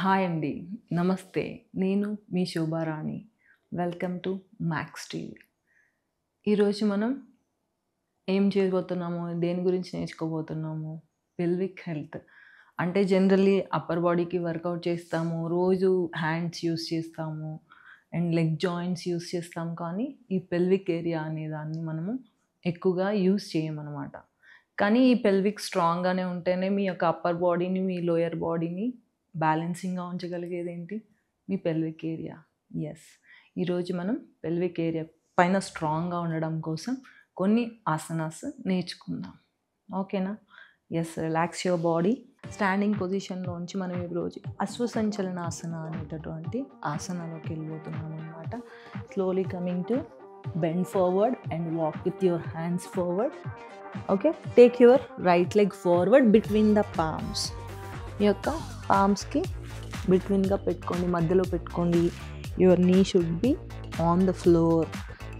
Hi అండి. నమస్తే. నేను మీ Shobharani. Welcome to Max TV. ఈరోజు మనం ఏం చేయబోతున్నాము, దేని గురించి నేర్చుకోబోతున్నాము, పెల్విక్ హెల్త్. అంటే జనరల్లీ అప్పర్ బాడీకి వర్కౌట్ చేస్తాము, రోజు హ్యాండ్స్ యూస్ చేస్తాము అండ్ లెగ్ జాయింట్స్ యూస్ చేస్తాం. కానీ ఈ పెల్విక్ ఏరియా అనే దాన్ని మనము ఎక్కువగా యూస్ చేయమన్నమాట. కానీ ఈ పెల్విక్ స్ట్రాంగ్గానే ఉంటేనే మీ యొక్క అప్పర్ బాడీని, మీ లోయర్ బాడీని బ్యాలెన్సింగ్గా ఉంచగలిగేది ఏంటి? మీ పెల్విక్ ఏరియా. ఎస్, ఈరోజు మనం పెల్విక్ ఏరియా పైన స్ట్రాంగ్గా ఉండడం కోసం కొన్ని ఆసనాస్ నేర్చుకుందాం. ఓకేనా? Yes, relax your body. Standing పొజిషన్లోంచి మనం ఈరోజు అశ్వసంచలనాసన అనేటటువంటి ఆసనాలోకి వెళ్ళిపోతున్నాం అనమాట. Slowly coming to bend forward and walk with your hands forward. Okay, take your right leg forward between the palms. మీ యొక్క పామ్స్కి బిట్వీన్గా పెట్టుకోండి, మధ్యలో పెట్టుకోండి. Your knee should be on the floor.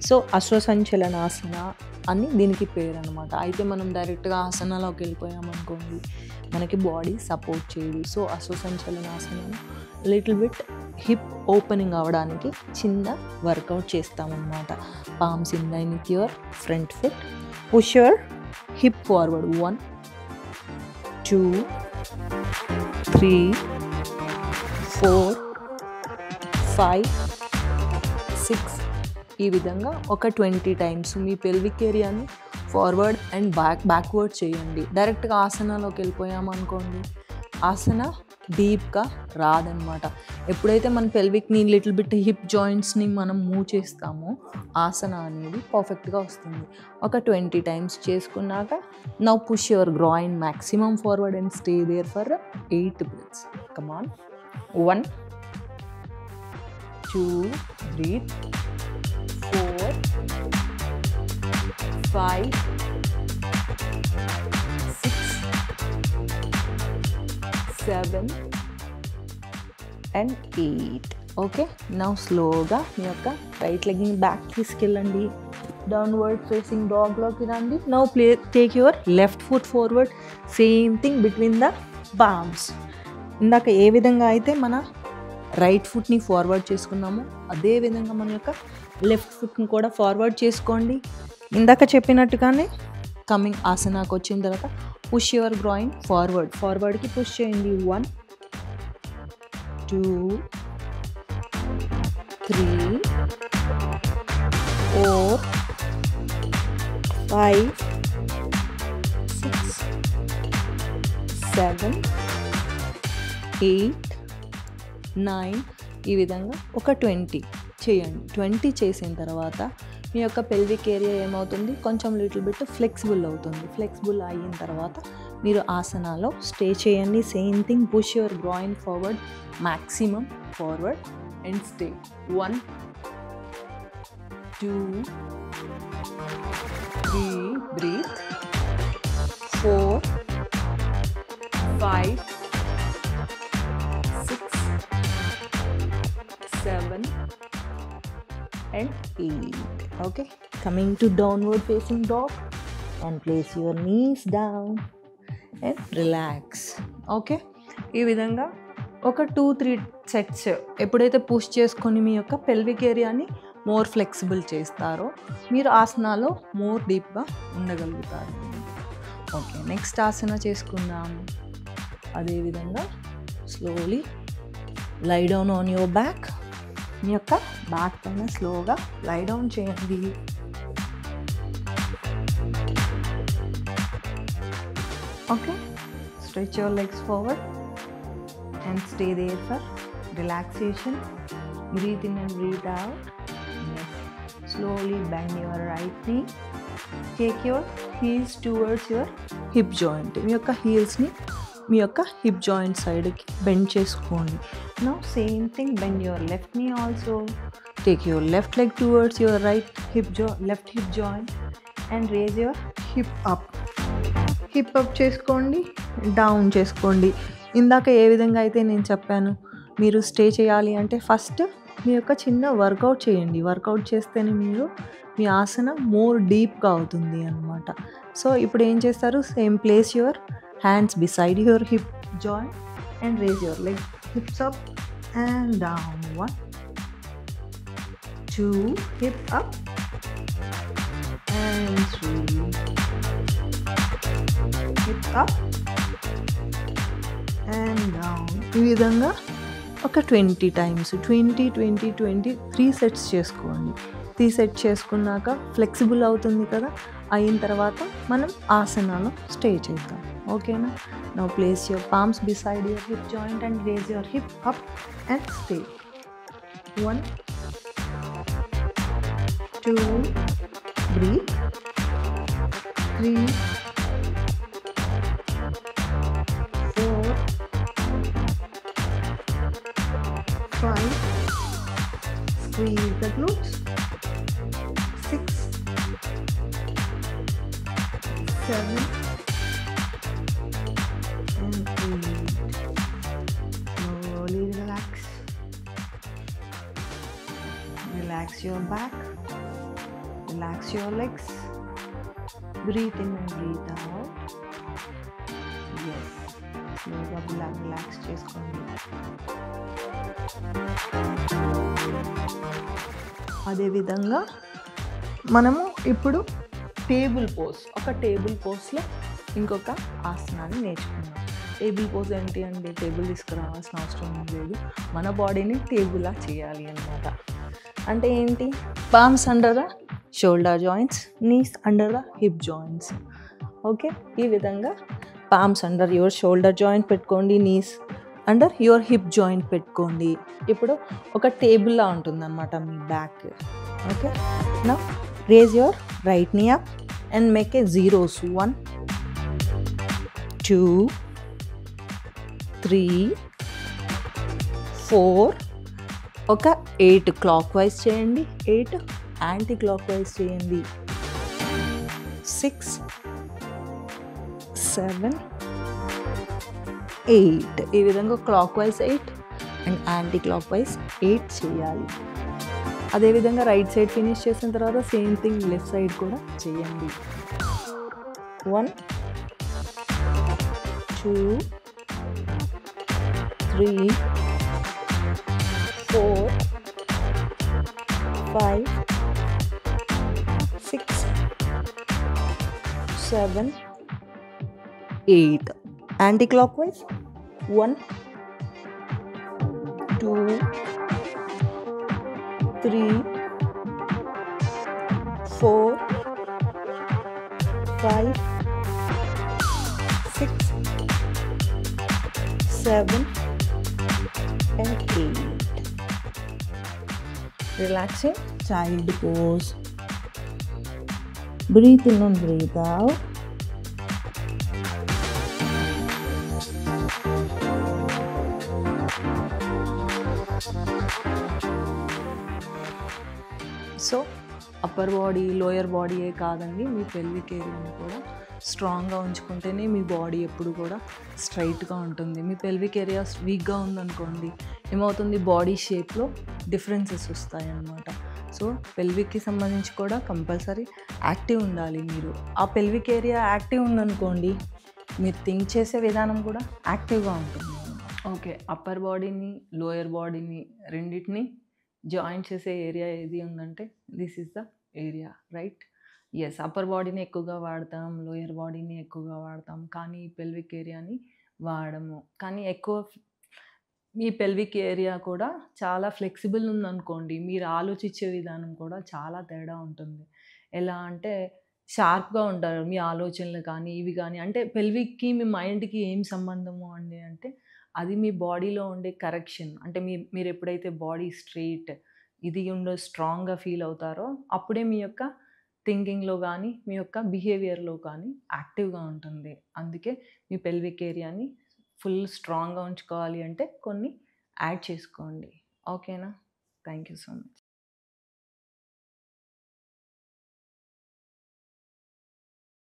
So అశ్వసంచలనాసన అని దీనికి పేరు అనమాట. అయితే మనం డైరెక్ట్గా ఆసనాలోకి వెళ్ళిపోయామనుకోండి, మనకి బాడీ సపోర్ట్ చేయదు. సో అశ్వసంచలనాసన లిటిల్ బిట్ హిప్ ఓపెనింగ్ అవ్వడానికి చిన్న వర్కౌట్ చేస్తామన్నమాట. Palms in line with your front foot. Push your hip forward. 1 2 3 4 5 6. ఈ విధంగా ఒక 20 టైమ్స్ మీ పెల్విక్ ఏరియాని ఫార్వర్డ్ అండ్ బ్యాక్వర్డ్ చేయండి. డైరెక్ట్గా ఆసనాలోకి వెళ్ళిపోయామనుకోండి, ఆసన డీప్గా రాదనమాట. ఎప్పుడైతే మన పెల్విక్ని లిటిల్ బిట్ హిప్ జాయింట్స్ని మనం మూవ్ చేస్తామో ఆసన అనేది పర్ఫెక్ట్గా వస్తుంది. ఒక 20 టైమ్స్ చేసుకున్నాక now push your groin maximum forward and stay there for 8 breaths. Come on. 1 2 breathe. 4 5 6 7 and 8. Okay, now స్లోగా మీ యొక్క రైట్ లెగ్ని బ్యాక్ తీసుకెళ్ళండి. డౌన్వర్డ్ ఫేసింగ్ డాగ్లోకి రండి. Now take your left foot forward. Same thing between the palms. ఇందాక ఏ విధంగా అయితే మన right ఫుట్ని forward చేసుకున్నామో అదే విధంగా మన యొక్క లెఫ్ట్ ఫుట్ని కూడా ఫార్వర్డ్ చేసుకోండి. ఇందాక చెప్పినట్టుగానే కమింగ్ ఆసనాకు వచ్చిన తర్వాత పుష్ యువర్ గ్రాయిన్ ఫార్వర్డ్కి పుష్ చేయండి. 1 2 3 4 5 6 7 8 9. ఈ విధంగా ఒక 20 చేయండి. 20 చేసిన తర్వాత మీ యొక్క పెల్విక్ ఏరియా ఏమవుతుంది, కొంచెం లిటిల్ బిట్ ఫ్లెక్సిబుల్ అవుతుంది. ఫ్లెక్సిబుల్ అయిన తర్వాత మీరు ఆసనాలో స్టే చేయండి. Same thing, push your groin forward maximum forward and stay. 1 2 3 breathe. 4 5 6 7 and 8. Okay, coming to downward facing dog and place your knees down and relax. Okay, ఈ విధంగా ఒక 2-3 sets ఎప్పుడైతే push చేసుకొని మీ యొక్క పెల్విక్ ఏరియాని మోర్ ఫ్లెక్సిబుల్ చేస్తారో మీరు ఆసనాలో more డీప్గా ఉండగలుగుతారు. ఓకే, నెక్స్ట్ ఆసన చేసుకుందాం. అదేవిధంగా slowly lie down on your back. మీ యొక్క బ్యాక్ పైన స్లోగా లై డౌన్ చేయండి. Okay, stretch your legs forward and stay there for relaxation. Breathe in and breathe out. Yes. Slowly bend your right knee. Take your heels towards your hip joint. మీ యొక్క హీల్స్ని మీ యొక్క hip joint సైడ్కి bend చేసుకోండి. Now same thing, bend your left knee also. Take your left leg towards your left hip joint and raise your hip up. Hip up చేసుకోండి, down చేసుకోండి. ఇందాక ఏ విధంగా అయితే నేను చెప్పాను, మీరు స్టే చేయాలి అంటే ఫస్ట్ మీ యొక్క చిన్న వర్కౌట్ చేయండి. వర్కౌట్ చేస్తేనే మీ ఆసన మోర్ డీప్గా అవుతుంది అన్నమాట. సో ఇప్పుడు ఏం చేస్తారు, same place your hands beside your hip joint and raise your leg, hips up and down. 1, 2, hip up and 3, hip up and down. ఈ విధంగా ఒక 20 టైమ్స్ 3 సెట్స్ చేసుకోండి. 3 సెట్ చేసుకున్నాక ఫ్లెక్సిబుల్ అవుతుంది కదా, అయిన తర్వాత మనం ఆసనాలో స్టే చేద్దాం. ఓకేనా? Now place your palms beside your hip joint and raise your hip up and stay. 1, 2, breathe. 3, 4, 5, squeeze the glutes. 6, 7 and 8. Slowly relax. Relax your back. Relax your legs. Breathe in and breathe out. Yes. Slowly relax చేసుకోండి. అదేవిధంగా మనము ఇప్పుడు ఒక table పోస్లో ఇంకొక ఆసనాన్ని నేర్చుకున్నాం. Table pose ఏంటి అంటే table తీసుకురావాల్సిన అవసరం లేదు, మన బాడీని టేబుల్లా చేయాలి అన్నమాట. అంటే ఏంటి? Palms under the shoulder joints, knees under the hip joints. Okay, ఈ విధంగా palms under your shoulder joint పెట్టుకోండి, knees under your hip joint పెట్టుకోండి. ఇప్పుడు ఒక టేబుల్లా ఉంటుందన్నమాట మీ back. Okay, now raise your right knee up and make a zeros. 1, 2, 3, 4, ఒక 8 క్లాక్ వైజ్ చేయండి, 8 యాంటీ క్లాక్ వైజ్ చేయండి, 6, 7, 8. ఈ విధంగా clock wise 8 and anti clock wise 8 చేయాలి. అదేవిధంగా రైట్ సైడ్ ఫినిష్ చేసిన తర్వాత సేమ్ థింగ్ లెఫ్ట్ సైడ్ కూడా చేయండి. 1, 2, 3, 4, 5, 6, 7, 8. Anti-clockwise. 1, 2, 3, 4, 5, 6, 7 and 8. Relaxing child pose. Breathe in and breathe out. So upper body, lower బాడీయే కాదండి, మీ పెల్విక్ ఏరియాని కూడా స్ట్రాంగ్గా ఉంచుకుంటేనే మీ బాడీ ఎప్పుడు కూడా స్ట్రైట్గా ఉంటుంది. మీ పెల్విక్ ఏరియా వీక్గా ఉందనుకోండి, ఏమవుతుంది, బాడీ షేప్లో డిఫరెన్సెస్ వస్తాయి అన్నమాట. సో పెల్విక్కి సంబంధించి కూడా కంపల్సరీ యాక్టివ్ ఉండాలి మీరు. ఆ పెల్విక్ ఏరియా యాక్టివ్ ఉందనుకోండి, మీరు థింక్ చేసే విధానం కూడా యాక్టివ్గా ఉంటుంది. ఓకే, అప్పర్ బాడీని, లోయర్ బాడీని రెండింటిని జాయిన్ చేసే ఏరియా ఏది ఉందంటే this is the area, right? Yes, upper బాడీని ఎక్కువగా వాడతాం, లోయర్ బాడీని ఎక్కువగా వాడతాం, కానీ పెల్విక్ ఏరియాని వాడము. కానీ ఎక్కువ మీ పెల్విక్ ఏరియా కూడా చాలా ఫ్లెక్సిబుల్ ఉందనుకోండి, మీరు ఆలోచించే విధానం కూడా చాలా తేడా ఉంటుంది. ఎలా అంటే షార్ప్గా ఉంటారు మీ ఆలోచనలు కానీ ఇవి కానీ. అంటే పెల్విక్కి మీ మైండ్కి ఏం సంబంధము అండి అంటే అది మీ బాడీలో ఉండే కరెక్షన్. అంటే మీరు ఎప్పుడైతే బాడీ స్ట్రెయిట్ ఇది స్ట్రాంగ్గా ఫీల్ అవుతారో అప్పుడే మీ యొక్క థింకింగ్లో కానీ మీ యొక్క బిహేవియర్లో కానీ యాక్టివ్గా ఉంటుంది. అందుకే మీ పెల్విక్ ఏరియాని ఫుల్ స్ట్రాంగ్గా ఉంచుకోవాలి అంటే కొన్ని యాడ్ చేసుకోండి. ఓకేనా? Thank you so much.